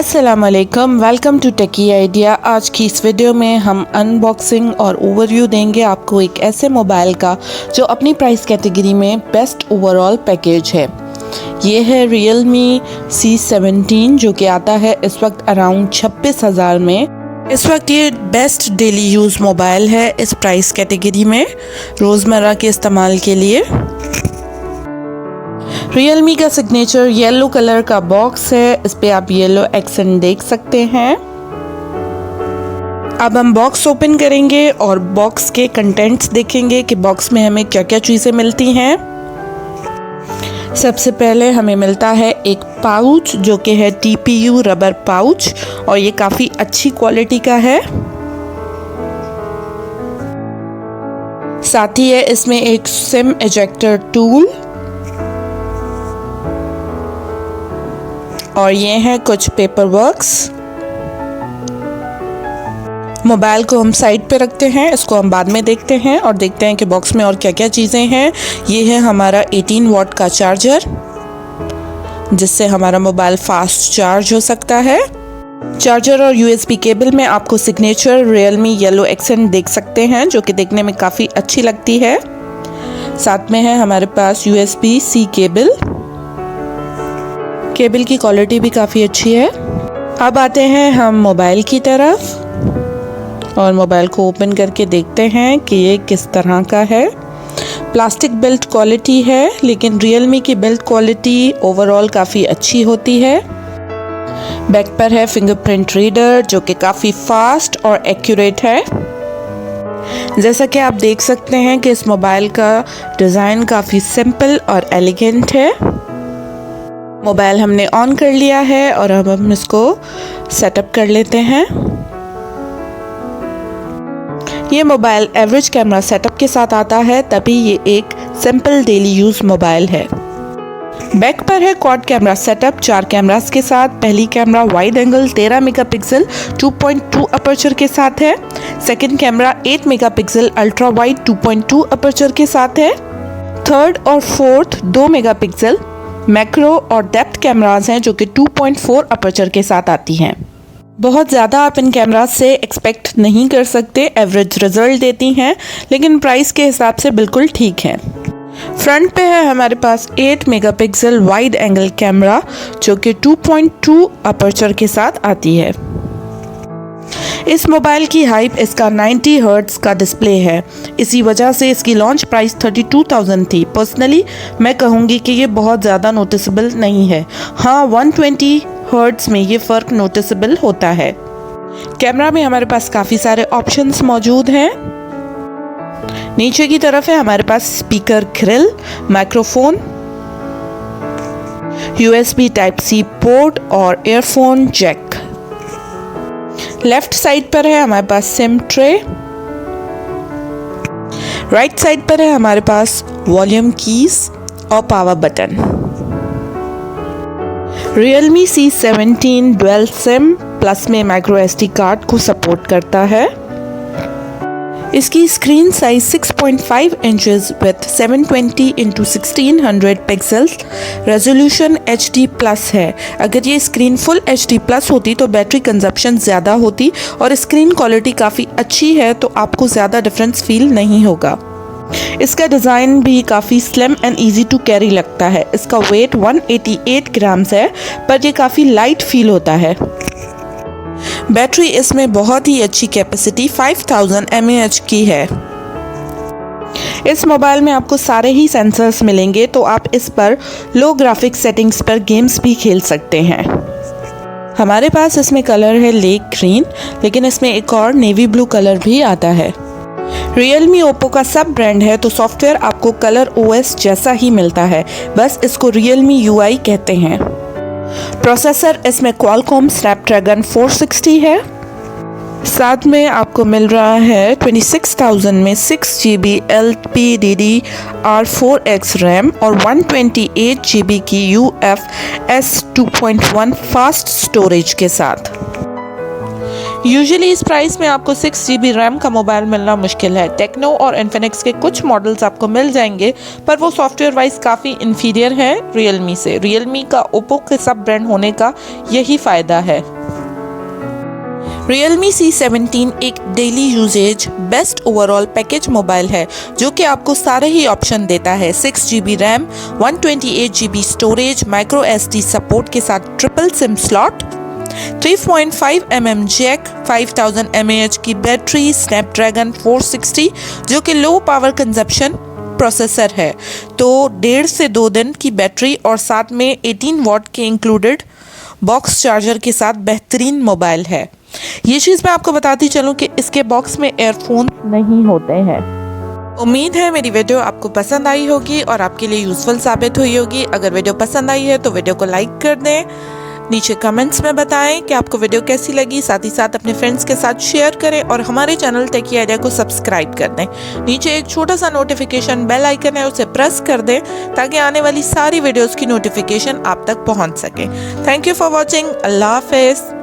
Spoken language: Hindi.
अस्सलामुअलैकुम, वेलकम टू टेकी आइडिया। आज की इस वीडियो में हम अनबॉक्सिंग और ओवरव्यू देंगे आपको एक ऐसे मोबाइल का जो अपनी प्राइस कैटेगरी में बेस्ट ओवरऑल पैकेज है। ये है Realme C17 जो कि आता है इस वक्त अराउंड 26,000 में। इस वक्त ये बेस्ट डेली यूज़ मोबाइल है इस प्राइस कैटेगरी में रोज़मर्रा के इस्तेमाल के लिए। Realme का सिग्नेचर येलो कलर का बॉक्स है, इस पे आप येलो एक्सेंट देख सकते हैं। अब हम बॉक्स ओपन करेंगे और बॉक्स के कंटेंट्स देखेंगे कि बॉक्स में हमें क्या क्या चीज़ें मिलती हैं। सबसे पहले हमें मिलता है एक पाउच जो कि है TPU रबर पाउच और ये काफ़ी अच्छी क्वालिटी का है। साथ ही है इसमें एक सिम इजेक्टर टूल और ये हैं कुछ पेपर वर्क्स। मोबाइल को हम साइड पे रखते हैं, इसको हम बाद में देखते हैं और देखते हैं कि बॉक्स में और क्या क्या चीज़ें हैं। ये है हमारा 18 वॉट का चार्जर जिससे हमारा मोबाइल फास्ट चार्ज हो सकता है। चार्जर और USB केबल में आपको सिग्नेचर Realme येलो एक्सेंट देख सकते हैं जो कि देखने में काफ़ी अच्छी लगती है। साथ में है हमारे पास USB-C केबल की क्वालिटी भी काफ़ी अच्छी है। अब आते हैं हम मोबाइल की तरफ और मोबाइल को ओपन करके देखते हैं कि ये किस तरह का है। प्लास्टिक बिल्ड क्वालिटी है लेकिन Realme की बिल्ड क्वालिटी ओवरऑल काफ़ी अच्छी होती है। बैक पर है फिंगरप्रिंट रीडर जो कि काफ़ी फास्ट और एक्यूरेट है। जैसा कि आप देख सकते हैं कि इस मोबाइल का डिज़ाइन काफ़ी सिंपल और एलिगेंट है। मोबाइल हमने ऑन कर लिया है और अब हम इसको सेटअप कर लेते हैं। ये मोबाइल एवरेज कैमरा सेटअप के साथ आता है, तभी ये एक सिंपल डेली यूज़ मोबाइल है। बैक पर है क्वाड कैमरा सेटअप 4 कैमरास के साथ। पहली camera wide angle 13 megapixel 2.2 aperture के साथ है। Second camera 8 megapixel ultra wide 2.2 aperture के साथ है। थर्ड और फोर्थ 2 मेगापिक्सल मैक्रो और डेप्थ कैमरास हैं जो कि 2.4 अपर्चर के साथ आती हैं। बहुत ज़्यादा आप इन कैमरास से एक्सपेक्ट नहीं कर सकते, एवरेज रिजल्ट देती हैं लेकिन प्राइस के हिसाब से बिल्कुल ठीक है। फ्रंट पे है हमारे पास 8 मेगापिक्सल वाइड एंगल कैमरा जो कि 2.2 अपर्चर के साथ आती है। इस मोबाइल की हाइप इसका 90 हर्ट्ज का डिस्प्ले है, इसी वजह से इसकी लॉन्च प्राइस 32,000 थी। पर्सनली मैं कहूँगी कि ये बहुत ज़्यादा नोटिसेबल नहीं है। हाँ, 120 हर्ट्ज में ये फ़र्क नोटिसेबल होता है। कैमरा में हमारे पास काफ़ी सारे ऑप्शंस मौजूद हैं। नीचे की तरफ है हमारे पास speaker grill, microphone, USB Type-C port और एयरफोन जैक। लेफ्ट साइड पर है हमारे पास सिम ट्रे। राइट साइड पर है हमारे पास वॉल्यूम कीज और power button. Realme C17 dual SIM plus में माइक्रो SD कार्ड को सपोर्ट करता है। इसकी screen size 6.5 inches with 720x1600 pixels, resolution HD plus है। अगर ये स्क्रीन फुल HD प्लस होती तो बैटरी कंजप्शन ज़्यादा होती और स्क्रीन क्वालिटी काफ़ी अच्छी है तो आपको ज़्यादा डिफरेंस फील नहीं होगा। इसका डिज़ाइन भी काफ़ी slim and easy to carry लगता है। इसका वेट 188 ग्राम्स है पर ये काफ़ी लाइट फील होता है। बैटरी इसमें बहुत ही अच्छी कैपेसिटी 5000 mAh की है। इस मोबाइल में आपको सारे ही सेंसर्स मिलेंगे तो आप इस पर लो ग्राफिक्स सेटिंग्स पर गेम्स भी खेल सकते हैं। हमारे पास इसमें कलर है लेक ग्रीन लेकिन इसमें एक और नेवी ब्लू कलर भी आता है। Realme ओप्पो का सब ब्रांड है तो सॉफ्टवेयर आपको कलर OS जैसा ही मिलता है, बस इसको Realme UI कहते हैं। प्रोसेसर इसमें Qualcomm Snapdragon 460 है। साथ में आपको मिल रहा है 26,000 में 6GB LPDDR4X रैम और 128GB की UFS 2.1 फास्ट स्टोरेज के साथ। यूजुअली इस प्राइस में आपको 6GB रैम का मोबाइल मिलना मुश्किल है। टेक्नो और इन्फिनिक्स के कुछ मॉडल्स आपको मिल जाएंगे पर वो सॉफ्टवेयर वाइज काफ़ी इन्फीरियर है Realme से। Realme का ओप्पो के सब ब्रांड होने का यही फ़ायदा है। Realme C17 एक daily usages best overall package mobile है जो कि आपको सारे ही ऑप्शन देता है। 6GB RAM, 128GB storage, micro SD support के साथ triple sim slot, 3.5mm jack, 5000 mAh की बैटरी, स्नैपड्रैगन 460 जो कि लो पावर कंजप्शन प्रोसेसर है, तो 1.5 से 2 दिन की बैटरी और साथ में 18 वॉट के इंक्लूडेड बॉक्स चार्जर के साथ बेहतरीन मोबाइल है। ये चीज़ मैं आपको बताती चलूँ कि इसके बॉक्स में एयरफोन नहीं होते हैं। उम्मीद है मेरी वीडियो आपको पसंद आई होगी और आपके लिए यूज़फुल साबित हुई होगी। अगर वीडियो पसंद आई है तो वीडियो को लाइक कर दें, नीचे कमेंट्स में बताएं कि आपको वीडियो कैसी लगी, साथ ही साथ अपने फ्रेंड्स के साथ शेयर करें और हमारे चैनल टेकी आइडिया को सब्सक्राइब कर दें। नीचे एक छोटा सा नोटिफिकेशन बेल आइकन है, उसे प्रेस कर दें ताकि आने वाली सारी वीडियोस की नोटिफिकेशन आप तक पहुंच सके। Thank you for watching. अल्लाह हाफिज़।